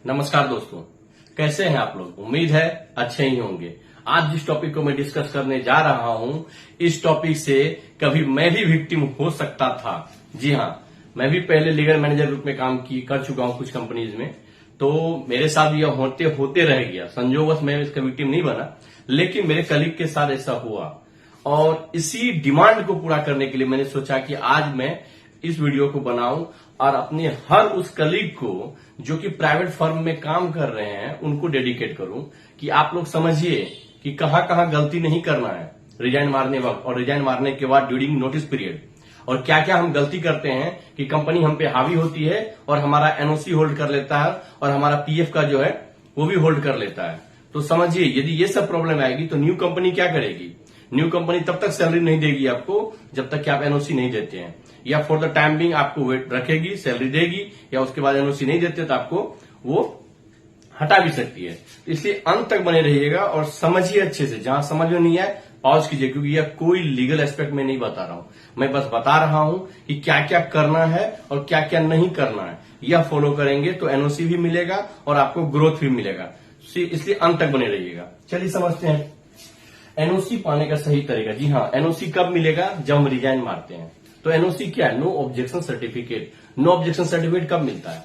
नमस्कार दोस्तों, कैसे हैं आप लोग। उम्मीद है अच्छे ही होंगे। आज जिस टॉपिक को मैं डिस्कस करने जा रहा हूं, इस टॉपिक से कभी मैं भी विक्टिम हो सकता था। जी हां, मैं भी पहले लीगल मैनेजर रूप में काम कर चुका हूं कुछ कंपनीज में, तो मेरे साथ यह होते होते रह गया। संजोगवश मैं इसका विक्टिम नहीं बना, लेकिन मेरे कलीग के साथ ऐसा हुआ और इसी डिमांड को पूरा करने के लिए मैंने सोचा कि आज मैं इस वीडियो को बनाऊं और अपने हर उस कलीग को जो कि प्राइवेट फर्म में काम कर रहे हैं उनको डेडिकेट करूं कि आप लोग समझिए कि कहां कहां गलती नहीं करना है रिजाइन मारने वक्त और रिजाइन मारने के बाद ड्यूरिंग नोटिस पीरियड, और क्या क्या हम गलती करते हैं कि कंपनी हम पे हावी होती है और हमारा एनओसी होल्ड कर लेता है और हमारा पीएफ का जो है वो भी होल्ड कर लेता है। तो समझिए, यदि ये सब प्रॉब्लम आएगी तो न्यू कंपनी क्या करेगी। न्यू कंपनी तब तक सैलरी नहीं देगी आपको जब तक कि आप एनओसी नहीं देते हैं, या फॉर द टाइम बिंग आपको वेट रखेगी, सैलरी देगी, या उसके बाद एनओसी नहीं देते तो आपको वो हटा भी सकती है। इसलिए अंत तक बने रहिएगा और समझिए अच्छे से। जहां समझ में नहीं आए पॉज कीजिए, क्योंकि यह कोई लीगल एस्पेक्ट में नहीं बता रहा हूं, मैं बस बता रहा हूं कि क्या क्या करना है और क्या क्या नहीं करना है। यह फॉलो करेंगे तो एनओसी भी मिलेगा और आपको ग्रोथ भी मिलेगा। इसलिए अंत तक बने रहिएगा। चलिए समझते हैं एनओसी पाने का सही तरीका। जी हाँ, एनओसी कब मिलेगा? जब हम रिजाइन मारते हैं। तो एनओसी क्या है? No objection certificate. No objection certificate कब मिलता है?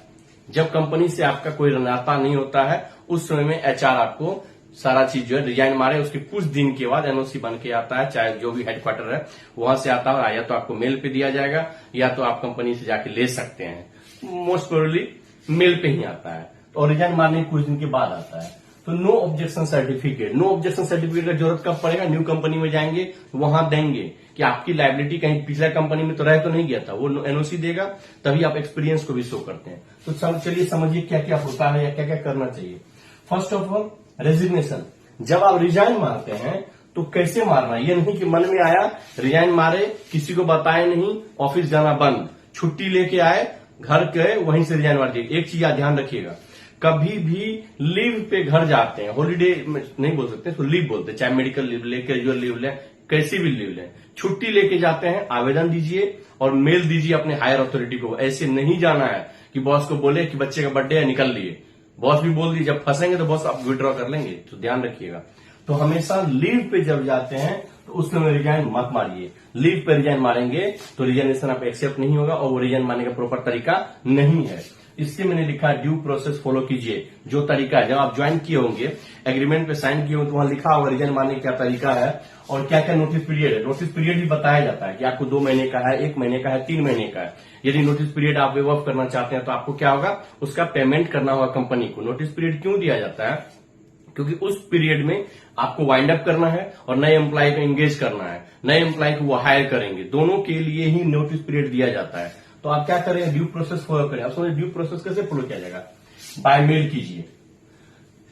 जब कंपनी से आपका कोई नाता नहीं होता है, उस समय में एचआर आपको सारा चीज जो है रिजाइन मारे उसके कुछ दिन के बाद एनओसी बन के आता है, चाहे जो भी हेडक्वार्टर है वहां से आता है, या तो आपको मेल पे दिया जाएगा या तो आप कंपनी से जाके ले सकते हैं। मोस्ट प्रोबेबली मेल पे ही आता है और रिजाइन मारने के कुछ दिन के बाद आता है। तो no objection certificate. No objection certificate का जरूरत कब पड़ेगा? न्यू कंपनी में जाएंगे वहां देंगे कि आपकी लायबिलिटी कहीं पिछला कंपनी में तो रह तो नहीं गया था, वो एनओसी देगा, तभी आप एक्सपीरियंस को भी शो करते हैं। तो चलिए समझिए क्या क्या होता है या क्या क्या करना चाहिए। First of all resignation. जब आप रिजाइन मारते हैं तो कैसे मारना है? ये नहीं कि मन में आया रिजाइन मारे, किसी को बताए नहीं, ऑफिस जाना बंद, छुट्टी लेके आए, घर गए, वहीं से रिजाइन मार दिए। एक चीज ध्यान रखिएगा, कभी भी लीव पे घर जाते हैं, हॉलीडे नहीं बोल सकते तो लीव बोलते हैं, चाहे मेडिकल लीव ले, कैजुअल लीव ले, कैसी भी लीव ले, छुट्टी लेके जाते हैं, आवेदन दीजिए और मेल दीजिए अपने हायर अथॉरिटी को। ऐसे नहीं जाना है कि बॉस को बोले कि बच्चे का बर्थडे है निकल लिए, बॉस भी बोल दिए, जब फंसेंगे तो बॉस आप विड्रॉ कर लेंगे। तो ध्यान रखिएगा। तो हमेशा लीव पे जब जाते हैं तो उस समय रिजाइन मत मारिए। लीव पे रिजाइन मारेंगे तो रिजाइनेशन आप एक्सेप्ट नहीं होगा और वो रिजाइन मारने का प्रॉपर तरीका नहीं है। इससे मैंने लिखा ड्यू प्रोसेस फॉलो कीजिए। जो तरीका है, जब आप ज्वाइन किए होंगे, एग्रीमेंट पे साइन किए होंगे तो वहां लिखा होगा रिजाइन मारने का क्या तरीका है और क्या क्या नोटिस पीरियड है। नोटिस पीरियड भी बताया जाता है कि आपको 2 महीने का है, 1 महीने का है, 3 महीने का है। यदि नोटिस पीरियड आप वेव ऑफ करना चाहते हैं तो आपको क्या होगा, उसका पेमेंट करना होगा कंपनी को। नोटिस पीरियड क्यों दिया जाता है? क्योंकि उस पीरियड में आपको वाइंड अप करना है और नए एम्प्लॉय को एंगेज करना है, नए एम्प्लॉय को वो हायर करेंगे, दोनों के लिए ही नोटिस पीरियड दिया जाता है। तो आप क्या करें? ड्यू प्रोसेस फॉलो करें। अब समझिए ड्यू प्रोसेस कैसे फॉलो किया जाएगा? बाय मेल कीजिए।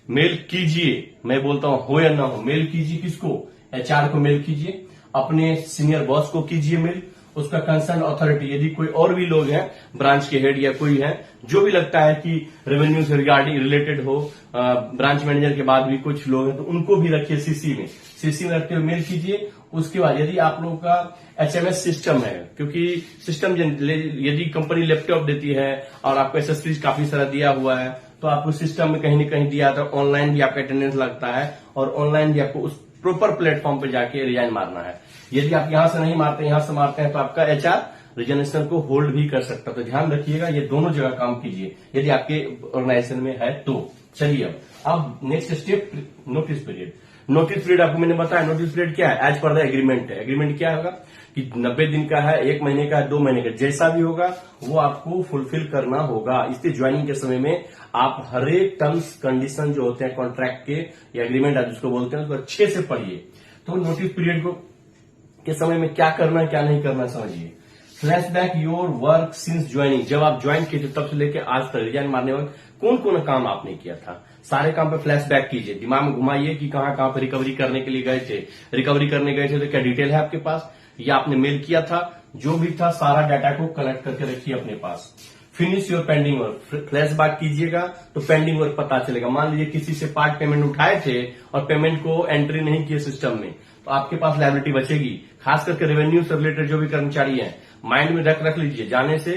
मेल कीजिए, मैं बोलता हूं हो या ना हो, मेल कीजिए। किसको? एचआर को मेल कीजिए, अपने सीनियर बॉस को कीजिए मेल, उसका कंसर्न अथॉरिटी, यदि कोई और भी लोग हैं, ब्रांच के हेड या कोई है, जो भी लगता है कि रेवेन्यू से रिगार्डिंग रिलेटेड हो, ब्रांच मैनेजर के बाद भी कुछ लोग हैं तो उनको भी रखिए सीसी में। सीसी में रखते हुए मेल कीजिए। उसके बाद यदि आप लोगों का एचएमएस सिस्टम है, क्योंकि सिस्टम यदि कंपनी लैपटॉप देती है और आपको एसेसरीज काफी सारा दिया हुआ है तो आपको सिस्टम में कहीं न कहीं दिया था, ऑनलाइन भी आपका अटेंडेंस लगता है और ऑनलाइन भी आपको उस प्रॉपर प्लेटफॉर्म पे जाके रिजाइन मारना है। यदि आप यहां से नहीं मारते, यहां से मारते हैं तो आपका एचआर रिजाइनेशन को होल्ड भी कर सकता है। तो ध्यान रखिएगा, ये दोनों जगह काम कीजिए यदि आपके ऑर्गेनाइजेशन में है तो। चलिए अब next step, notice period. Notice period आपको मैंने बताया, नोटिस पीरियड क्या है? एज पर द एग्रीमेंट है। एग्रीमेंट क्या होगा कि 90 दिन का है, 1 महीने का है, 2 महीने का, जैसा भी होगा वो आपको फुलफिल करना होगा। इसलिए ज्वाइनिंग के समय में आप हर एक टर्म्स कंडीशन जो होते हैं कॉन्ट्रैक्ट के या एग्रीमेंट आप जिसको बोलते हैं उसको अच्छे से पढ़िए। तो नोटिस पीरियड को के समय में क्या करना है क्या नहीं करना समझिए। Flashback your work since joining. जब आप ज्वाइन किए थे तब से लेकर आज तक रिजाइन मारने वक्त कौन कौन काम आपने किया था, सारे काम पे फ्लैशबैक कीजिए। दिमाग में घुमाइए कि कहां कहां पे रिकवरी करने के लिए गए थे। रिकवरी करने गए थे तो क्या डिटेल है आपके पास, या आपने मेल किया था, जो भी था सारा डाटा को कलेक्ट करके रखिए अपने पास। Finish your pending work. Flashback कीजिएगा तो पेंडिंग वर्क पता चलेगा। मान लीजिए किसी से पार्ट पेमेंट उठाए थे और पेमेंट को एंट्री नहीं किए सिस्टम में, तो आपके पास लायबिलिटी बचेगी। खास करके रेवेन्यू से रिलेटेड जो भी कर्मचारी हैं, माइंड में रख लीजिए। जाने से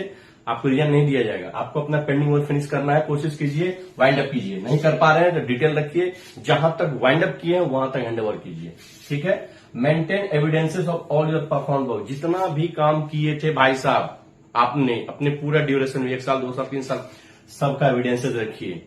आपको रिजाइन नहीं दिया जाएगा। आपको अपना पेंडिंग वर्क फिनिश करना है, कोशिश कीजिए, वाइंड अप कीजिए। नहीं कर पा रहे हैं तो डिटेल रखिए, जहां तक वाइंड अप किए हैं वहां तक हैंड ओवर कीजिए। ठीक है। Maintain evidences of all your perform work. जितना भी काम किए थे भाई साहब आपने अपने पूरा ड्यूरेशन में, 1 साल 2 साल 3 साल, सबका एविडेंसेस रखिए।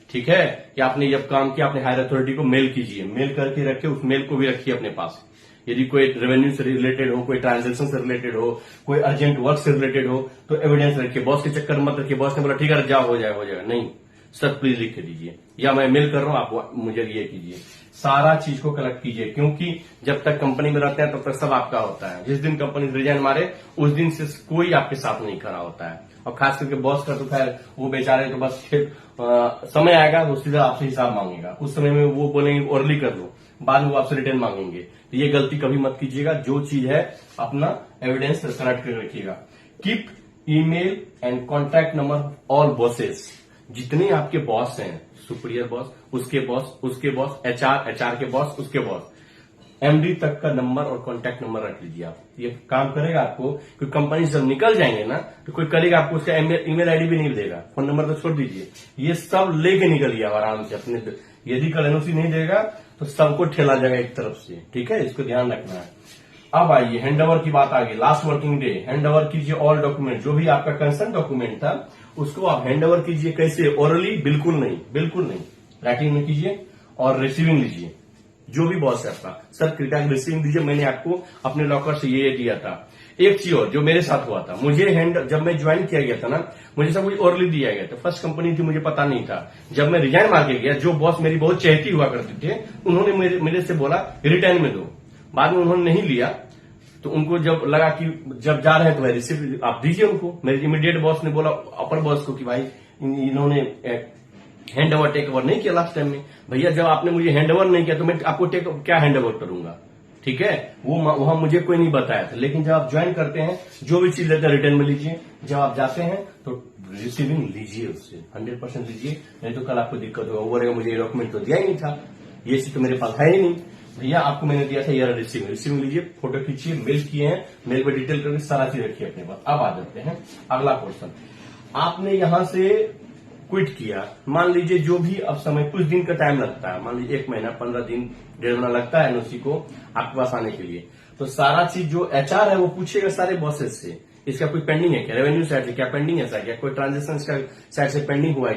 ठीक है। कि आपने जब काम किया अपने हायर अथॉरिटी को मेल कीजिए, मेल करके रखिए, उस मेल को भी रखिए अपने पास। यदि कोई रेवेन्यू से रिलेटेड हो, कोई ट्रांजेक्शन से रिलेटेड हो, कोई अर्जेंट वर्क से रिलेटेड हो तो एविडेंस रखिए। बॉस के चक्कर मत रखिए, बॉस ने बोला ठीक है जाओ हो जाएगा, नहीं सर प्लीज लिख के दीजिए, या मैं मेल कर रहा हूं आप मुझे ये कीजिए। सारा चीज को कलेक्ट कीजिए, क्योंकि जब तक कंपनी में रहते हैं तब तक सब आपका होता है। जिस दिन कंपनी रिजाइन मारे उस दिन से कोई आपके साथ नहीं खड़ा होता है। और खास करके बॉस का तो खैर वो बेचारे तो बस समय आएगा वो सीधा आपसे हिसाब मांगेगा, उस समय में वो बोलेंगे अर्ली कर लो, बाद में वो आपसे रिटर्न मांगेंगे। तो ये गलती कभी मत कीजिएगा। जो चीज है अपना एविडेंस कलेक्ट कर रखिएगा। Keep email and contact number all bosses. जितने आपके बॉस हैं, सुपीरियर बॉस, उसके बॉस, एचआर के बॉस, उसके बॉस, एमडी तक का नंबर और कॉन्टैक्ट नंबर रख लीजिए आप। ये काम करेगा आपको, क्योंकि कंपनी से जब निकल जाएंगे ना तो कोई करेगा आपको उसका ईमेल आईडी भी नहीं देगा, फोन नंबर तो छोड़ दीजिए, ये सब लेके निकलिए आराम से अपने। यदि कल एनओसी नहीं देगा तो सबको ठेला जाएगा एक तरफ से। ठीक है, इसको ध्यान रखना है। अब आइए हैंडओवर की बात आ गई। लास्ट वर्किंग डे हैंडओवर कीजिए ऑल डॉक्यूमेंट। जो भी आपका कंसर्न डॉक्यूमेंट था उसको आप हैंडओवर कीजिए। कैसे? ओरली बिल्कुल नहीं, राइटिंग में कीजिए और रिसीविंग लीजिए। जो भी बॉस है आपका, सर कृपया रिसीविंग दीजिए, मैंने आपको अपने लॉकर से ये दिया था। एक चीज और जो मेरे साथ हुआ था, मुझे जब मैं ज्वाइन किया गया था ना, मुझे सब कुछ ओरली दिया गया था। फर्स्ट कंपनी थी, मुझे पता नहीं था। जब मैं रिजाइन मार के गया, जो बॉस मेरी बहुत चहेती हुआ करते थे, उन्होंने मेरे से बोला रिटर्न में दो। बाद में उन्होंने नहीं लिया, तो उनको जब लगा कि जब जा रहे हैं तो रिसिप्ट आप दीजिए उनको। मेरे इमीडिएट बॉस ने बोला अपर बॉस को कि भाई इन्होंने हैंड ओवर टेक ओवर नहीं किया लास्ट टाइम में। भैया जब आपने मुझे हैंड ओवर नहीं किया तो मैं आपको क्या हैंड ओवर करूंगा? ठीक है, वो वहां मुझे कोई नहीं बताया था। लेकिन जब आप ज्वाइन करते हैं, जो भी चीज लेते हैं रिटर्न में लीजिए। जब आप जाते हैं तो रिसीविंग लीजिए, उससे 100% लीजिए, नहीं तो कल आपको दिक्कत होगा। वो बोलेगा मुझे डॉक्यूमेंट तो दिया ही नहीं था, ये चीज तो मेरे पास है ही नहीं। भैया आपको मैंने दिया था यार रिसीविंग लीजिए, फोटो खींचिए, मेल किए हैं, मेल पर डिटेल करके सारा चीज रखिए अपने पास। अब आ जाते हैं अगला क्वेश्चन। आपने यहां से क्विट किया, मान लीजिए जो भी अब समय कुछ दिन का टाइम लगता है, मान लीजिए 1 महीना 15 दिन 1.5 महीना लगता है एनओसी को आपके पास आने के लिए। तो सारा चीज जो एचआर है वो पूछेगा सारे बॉसेस से, इसका कोई पेंडिंग है क्या, रेवेन्यू साइड से क्या पेंडिंग है, क्या कोई ट्रांजेक्शन साइड से पेंडिंग हुआ है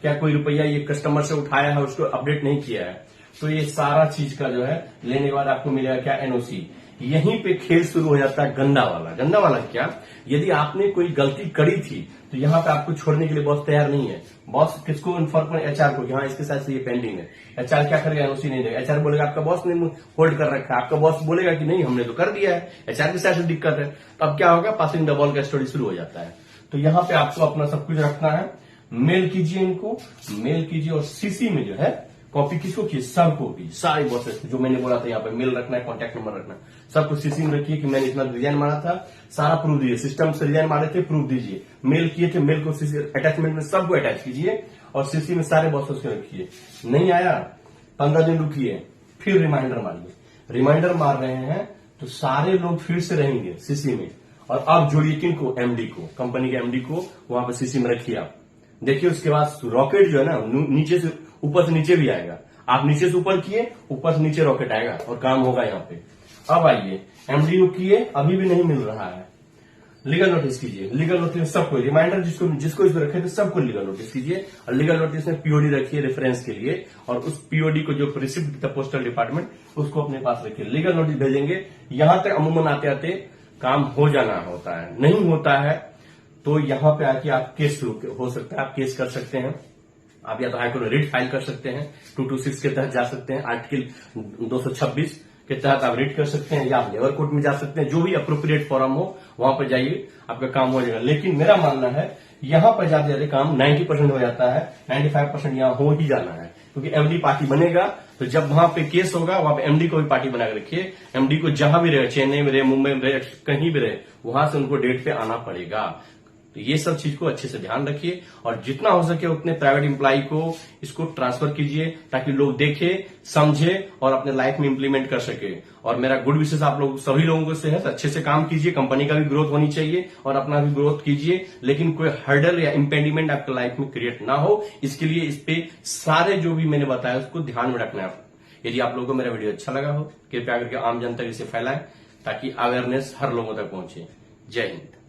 क्या कोई रुपया ये कस्टमर से उठाया है उसको अपडेट नहीं किया है। तो ये सारा चीज का जो है लेने के बाद आपको मिलेगा क्या, एनओसी। यहीं पे खेल शुरू हो जाता है गंदा वाला क्या, यदि आपने कोई गलती करी थी तो यहां पे आपको छोड़ने के लिए बॉस तैयार नहीं है। बॉस किसको इन्फॉर्म करें, एचआर को, कि हाँ इसके साथ से ये पेंडिंग है। एचआर क्या करेगा, एनओसी नहीं देगा। एचआर बोलेगा आपका बॉस ने होल्ड कर रखा है, आपका बॉस बोलेगा कि नहीं हमने तो कर दिया है, एचआर के साथ से दिक्कत है। तो अब क्या होगा, पासिंग द बॉल का स्टोरी शुरू हो जाता है। तो यहां पे आपको अपना सब कुछ रखना है। मेल कीजिए इनको, मेल कीजिए और सीसी में जो है कॉपी किसको की, सबको की, सारे बॉसेस जो मैंने बोला था यहाँ पे मेल रखना है, कॉन्टैक्ट नंबर रखना है, सबको सीसी में रखिए कि मैंने इतना रिजाइन मारा था, सारा प्रूफ दीजिए। सिस्टम से रिजाइन मारे थे, प्रूफ दीजिए। मेल किए थे, मेल को सीसी अटैचमेंट में सबको अटैच कीजिए और सीसी में सारे बॉसेस को रखिए। नहीं आया 15 दिन रुकिए, फिर रिमाइंडर मारिए। रिमाइंडर मार रहे हैं तो सारे लोग फिर से रहेंगे सीसी में। और अब जोड़िए किनको, एमडी को, कंपनी के एमडी को वहां पर सीसी में रखिए आप। देखिए उसके बाद रॉकेट जो है ना नीचे से ऊपर से नीचे भी आएगा। आप नीचे से ऊपर किए, ऊपर से नीचे रॉकेट आएगा और काम होगा यहाँ पे। अब आइए एमडी को किए, अभी भी नहीं मिल रहा है, लीगल नोटिस कीजिए। लीगल नोटिस सबको, रिमाइंडर जिसको इसमें रखे थे सबको लीगल नोटिस कीजिए। और लीगल नोटिस में पीओडी रखिए रेफरेंस के लिए, और उस पीओडी को जो रिसिप्ट था पोस्टल डिपार्टमेंट उसको अपने पास रखिए। लीगल नोटिस भेजेंगे। यहां तक अमूमन आते आते काम हो जाना होता है। नहीं होता है तो यहां पे आके आप केस शुरू हो सकता है, आप केस कर सकते हैं। आप या तो हाईकोर्ट में रिट फाइल कर सकते हैं, 226 के तहत जा सकते हैं, आर्टिकल 226 के तहत आप रिट कर सकते हैं, या आप लेबर कोर्ट में जा सकते हैं। जो भी अप्रोप्रिएट फॉरम हो वहां पर जाइए, आपका काम हो जाएगा। लेकिन मेरा मानना है यहां पर ज्यादा ज्यादा काम 90% हो जाता है, 95% यहां हो ही जाना है। क्योंकि एमडी पार्टी बनेगा तो जब वहां पे केस होगा वहां पे एमडी को भी पार्टी बनाकर रखिए। एमडी को जहां भी रहे, चेन्नई में रहे, मुंबई में रहे, कहीं भी रहे, वहां से उनको डेट पे आना पड़ेगा। तो ये सब चीज को अच्छे से ध्यान रखिए और जितना हो सके उतने प्राइवेट एम्प्लॉय को इसको ट्रांसफर कीजिए ताकि लोग देखे, समझे और अपने लाइफ में इंप्लीमेंट कर सके। और मेरा गुड विशेष आप लोग सभी लोगों से है, अच्छे से काम कीजिए, कंपनी का भी ग्रोथ होनी चाहिए और अपना भी ग्रोथ कीजिए, लेकिन कोई हर्डल या इंपेडिमेंट आपके लाइफ में क्रिएट ना हो, इसके लिए इस पे सारे जो भी मैंने बताया उसको ध्यान में रखना है। यदि आप लोगों को मेरा वीडियो अच्छा लगा हो, कृपया करके आम जनता इसे फैलाएं ताकि अवेयरनेस हर लोगों तक पहुंचे। जय हिंद।